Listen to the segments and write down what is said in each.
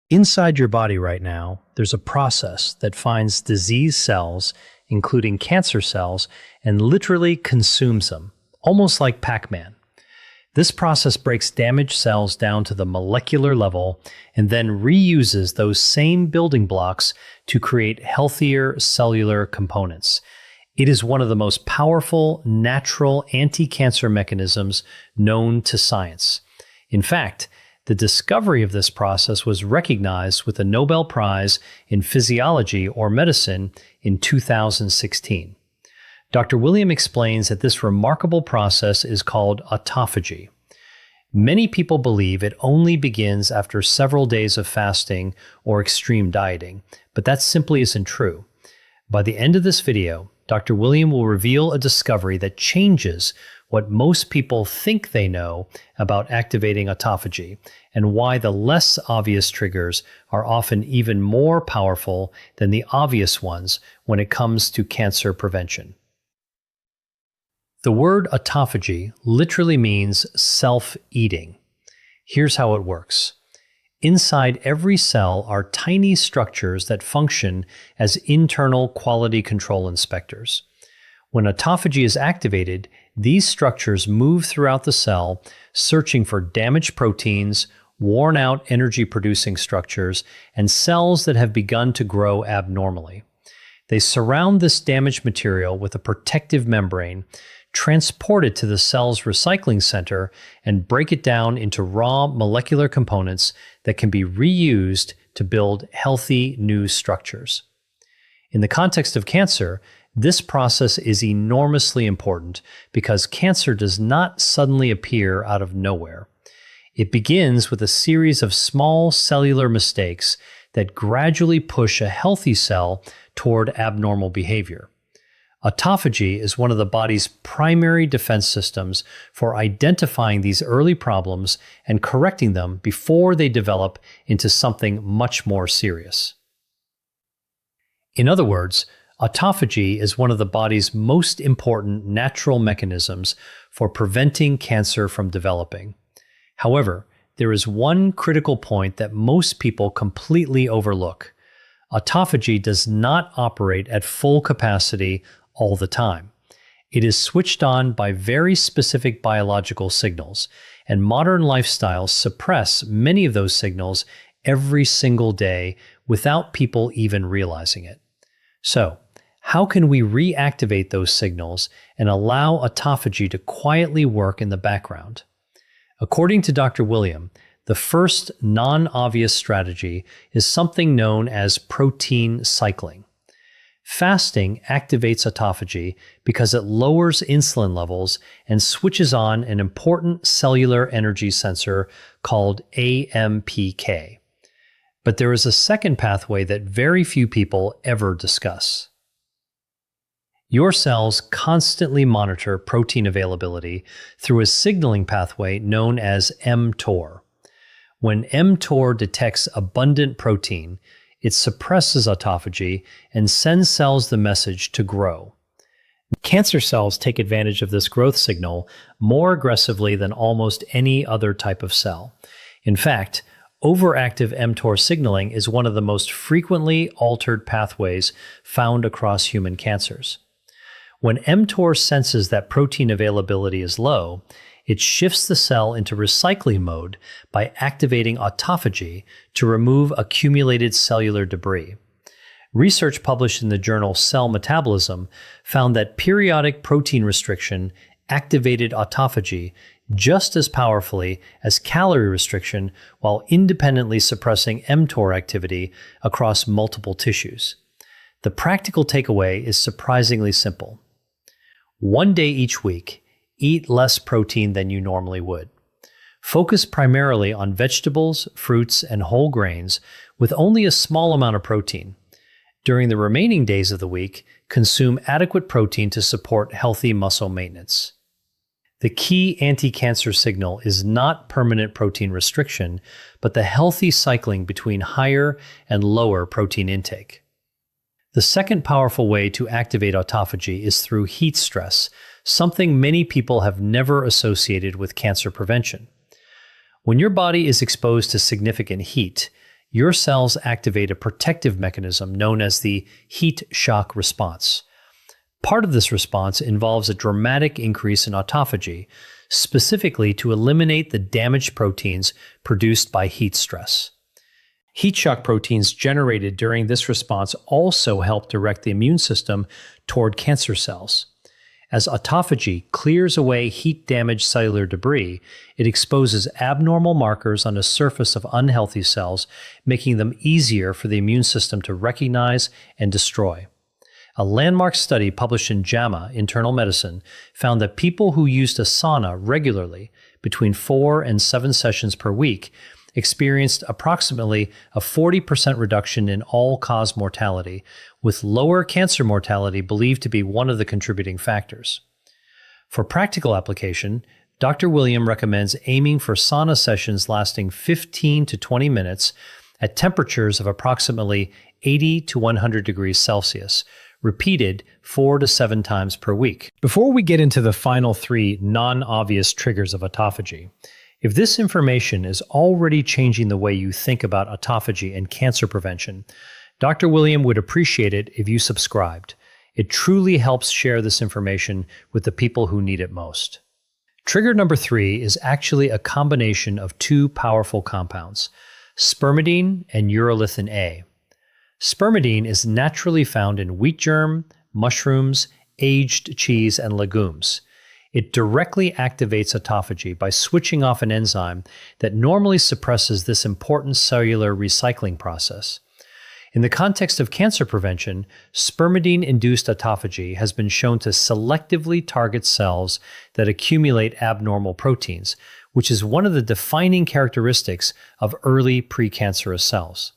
Inside your body right now, there's a process that finds disease cells, including cancer cells, and literally consumes them, almost like Pac-Man. This process breaks damaged cells down to the molecular level and then reuses those same building blocks to create healthier cellular components. It is one of the most powerful natural anti-cancer mechanisms known to science. In fact, the discovery of this process was recognized with a Nobel Prize in Physiology or Medicine in 2016. Dr. William explains that this remarkable process is called autophagy. Many people believe it only begins after several days of fasting or extreme dieting, but that simply isn't true. By the end of this video, Dr. William will reveal a discovery that changes what most people think they know about activating autophagy, and why the less obvious triggers are often even more powerful than the obvious ones when it comes to cancer prevention. The word autophagy literally means self-eating. Here's how it works. Inside every cell are tiny structures that function as internal quality control inspectors. When autophagy is activated, these structures move throughout the cell, searching for damaged proteins, worn-out energy-producing structures, and cells that have begun to grow abnormally. They surround this damaged material with a protective membrane, transport it to the cell's recycling center, and break it down into raw molecular components that can be reused to build healthy new structures. In the context of cancer, this process is enormously important because cancer does not suddenly appear out of nowhere. It begins with a series of small cellular mistakes that gradually push a healthy cell toward abnormal behavior. Autophagy is one of the body's primary defense systems for identifying these early problems and correcting them before they develop into something much more serious. In other words, autophagy is one of the body's most important natural mechanisms for preventing cancer from developing. However, there is one critical point that most people completely overlook. Autophagy does not operate at full capacity all the time. It is switched on by very specific biological signals, and modern lifestyles suppress many of those signals every single day without people even realizing it. So, how can we reactivate those signals and allow autophagy to quietly work in the background? According to Dr. William, the first non-obvious strategy is something known as protein cycling. Fasting activates autophagy because it lowers insulin levels and switches on an important cellular energy sensor called AMPK. But there is a second pathway that very few people ever discuss. Your cells constantly monitor protein availability through a signaling pathway known as mTOR. When mTOR detects abundant protein, it suppresses autophagy and sends cells the message to grow. Cancer cells take advantage of this growth signal more aggressively than almost any other type of cell. In fact, overactive mTOR signaling is one of the most frequently altered pathways found across human cancers. When mTOR senses that protein availability is low, it shifts the cell into recycling mode by activating autophagy to remove accumulated cellular debris. Research published in the journal Cell Metabolism found that periodic protein restriction activated autophagy just as powerfully as calorie restriction while independently suppressing mTOR activity across multiple tissues. The practical takeaway is surprisingly simple. One day each week, eat less protein than you normally would. Focus primarily on vegetables, fruits, and whole grains with only a small amount of protein. During the remaining days of the week, consume adequate protein to support healthy muscle maintenance. The key anti-cancer signal is not permanent protein restriction, but the healthy cycling between higher and lower protein intake. The second powerful way to activate autophagy is through heat stress, something many people have never associated with cancer prevention. When your body is exposed to significant heat, your cells activate a protective mechanism known as the heat shock response. Part of this response involves a dramatic increase in autophagy, specifically to eliminate the damaged proteins produced by heat stress. Heat shock proteins generated during this response also help direct the immune system toward cancer cells. As autophagy clears away heat-damaged cellular debris, it exposes abnormal markers on the surface of unhealthy cells, making them easier for the immune system to recognize and destroy. A landmark study published in JAMA Internal Medicine found that people who used a sauna regularly, between 4 and 7 sessions per week, experienced approximately a 40% reduction in all-cause mortality, with lower cancer mortality believed to be one of the contributing factors. For practical application, Dr. William recommends aiming for sauna sessions lasting 15 to 20 minutes at temperatures of approximately 80 to 100 degrees Celsius, repeated 4 to 7 times per week. Before we get into the final 3 non-obvious triggers of autophagy, if this information is already changing the way you think about autophagy and cancer prevention, Dr. William would appreciate it if you subscribed. It truly helps share this information with the people who need it most. Trigger number 3 is actually a combination of 2 powerful compounds, spermidine and urolithin A. Spermidine is naturally found in wheat germ, mushrooms, aged cheese, and legumes. It directly activates autophagy by switching off an enzyme that normally suppresses this important cellular recycling process. In the context of cancer prevention, spermidine-induced autophagy has been shown to selectively target cells that accumulate abnormal proteins, which is one of the defining characteristics of early precancerous cells.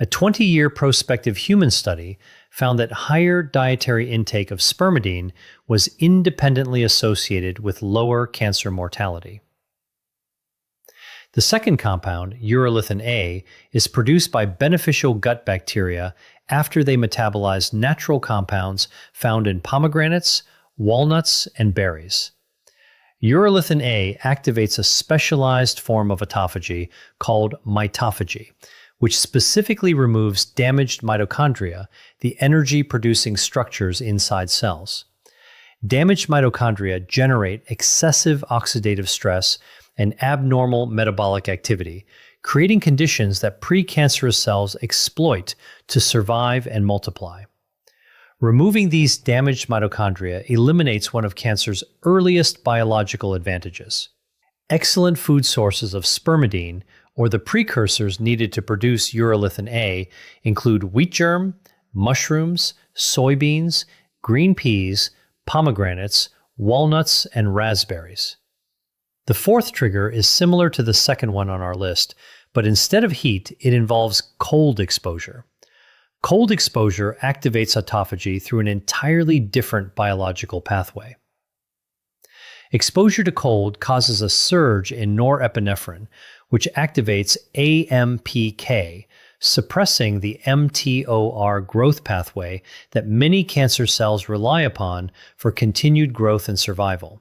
A 20-year prospective human study found that higher dietary intake of spermidine was independently associated with lower cancer mortality. The second compound, urolithin A, is produced by beneficial gut bacteria after they metabolize natural compounds found in pomegranates, walnuts, and berries. Urolithin A activates a specialized form of autophagy called mitophagy, which specifically removes damaged mitochondria, the energy-producing structures inside cells. Damaged mitochondria generate excessive oxidative stress and abnormal metabolic activity, creating conditions that precancerous cells exploit to survive and multiply. Removing these damaged mitochondria eliminates one of cancer's earliest biological advantages. Excellent food sources of spermidine, or the precursors needed to produce urolithin A, include wheat germ, mushrooms, soybeans, green peas, pomegranates, walnuts, and raspberries. The fourth trigger is similar to the second one on our list, but instead of heat, it involves cold exposure. Cold exposure activates autophagy through an entirely different biological pathway. Exposure to cold causes a surge in norepinephrine, which activates AMPK, suppressing the mTOR growth pathway that many cancer cells rely upon for continued growth and survival.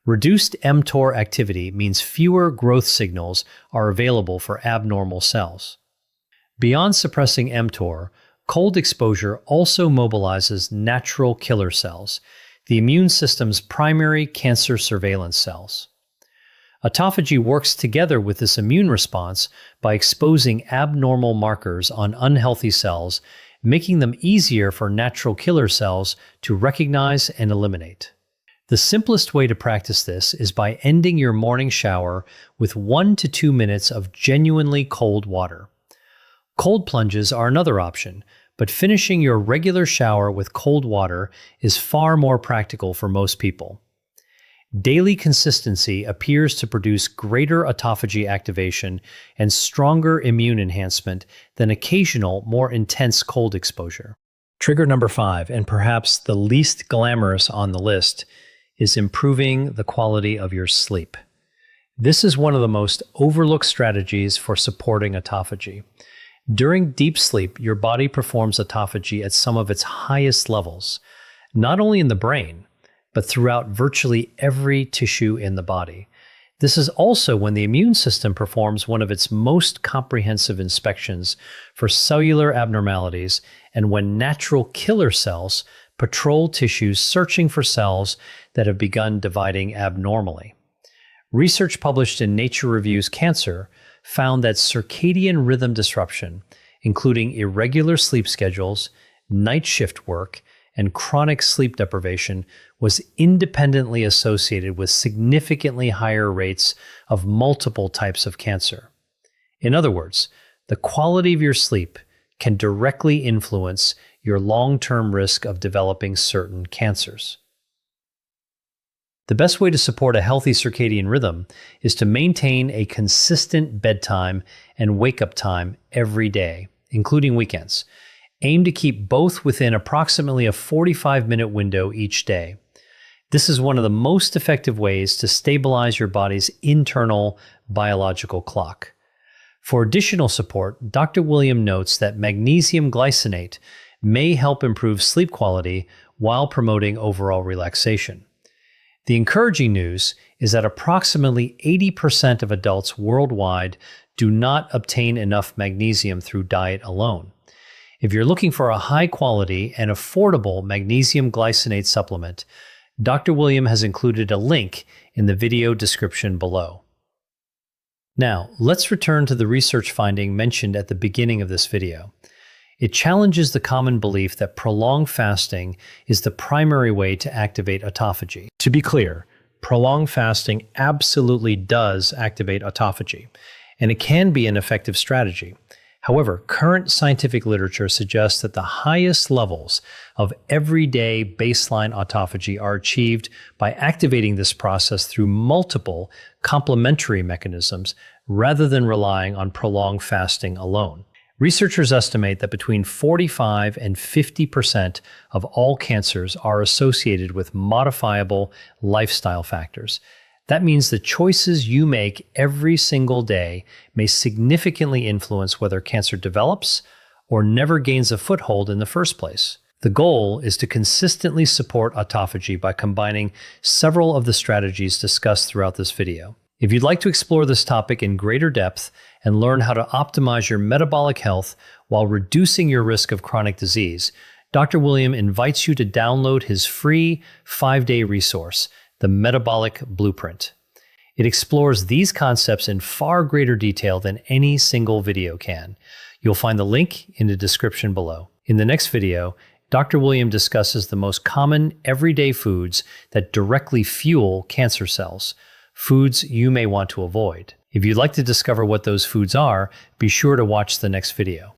Reduced mTOR activity means fewer growth signals are available for abnormal cells. Beyond suppressing mTOR, cold exposure also mobilizes natural killer cells, the immune system's primary cancer surveillance cells. Autophagy works together with this immune response by exposing abnormal markers on unhealthy cells, making them easier for natural killer cells to recognize and eliminate. The simplest way to practice this is by ending your morning shower with 1 to 2 minutes of genuinely cold water. Cold plunges are another option, but finishing your regular shower with cold water is far more practical for most people. Daily consistency appears to produce greater autophagy activation and stronger immune enhancement than occasional, more intense cold exposure. Trigger number 5, and perhaps the least glamorous on the list, is improving the quality of your sleep. This is one of the most overlooked strategies for supporting autophagy. During deep sleep, your body performs autophagy at some of its highest levels, not only in the brain, but throughout virtually every tissue in the body. This is also when the immune system performs one of its most comprehensive inspections for cellular abnormalities and when natural killer cells patrol tissues searching for cells that have begun dividing abnormally. Research published in Nature Reviews Cancer found that circadian rhythm disruption, including irregular sleep schedules, night shift work, and chronic sleep deprivation, was independently associated with significantly higher rates of multiple types of cancer. In other words, the quality of your sleep can directly influence your long-term risk of developing certain cancers. The best way to support a healthy circadian rhythm is to maintain a consistent bedtime and wake-up time every day, including weekends. Aim to keep both within approximately a 45-minute window each day. This is one of the most effective ways to stabilize your body's internal biological clock. For additional support, Dr. William notes that magnesium glycinate may help improve sleep quality while promoting overall relaxation. The encouraging news is that approximately 80% of adults worldwide do not obtain enough magnesium through diet alone. If you're looking for a high-quality and affordable magnesium glycinate supplement, Dr. William has included a link in the video description below. Now, let's return to the research finding mentioned at the beginning of this video. It challenges the common belief that prolonged fasting is the primary way to activate autophagy. To be clear, prolonged fasting absolutely does activate autophagy, and it can be an effective strategy. However, current scientific literature suggests that the highest levels of everyday baseline autophagy are achieved by activating this process through multiple complementary mechanisms rather than relying on prolonged fasting alone. Researchers estimate that between 45 and 50% of all cancers are associated with modifiable lifestyle factors. That means the choices you make every single day may significantly influence whether cancer develops or never gains a foothold in the first place. The goal is to consistently support autophagy by combining several of the strategies discussed throughout this video. If you'd like to explore this topic in greater depth and learn how to optimize your metabolic health while reducing your risk of chronic disease, Dr. William invites you to download his free 5-day resource, The Metabolic Blueprint. It explores these concepts in far greater detail than any single video can. You'll find the link in the description below. In the next video, Dr. William discusses the most common everyday foods that directly fuel cancer cells, foods you may want to avoid. If you'd like to discover what those foods are, be sure to watch the next video.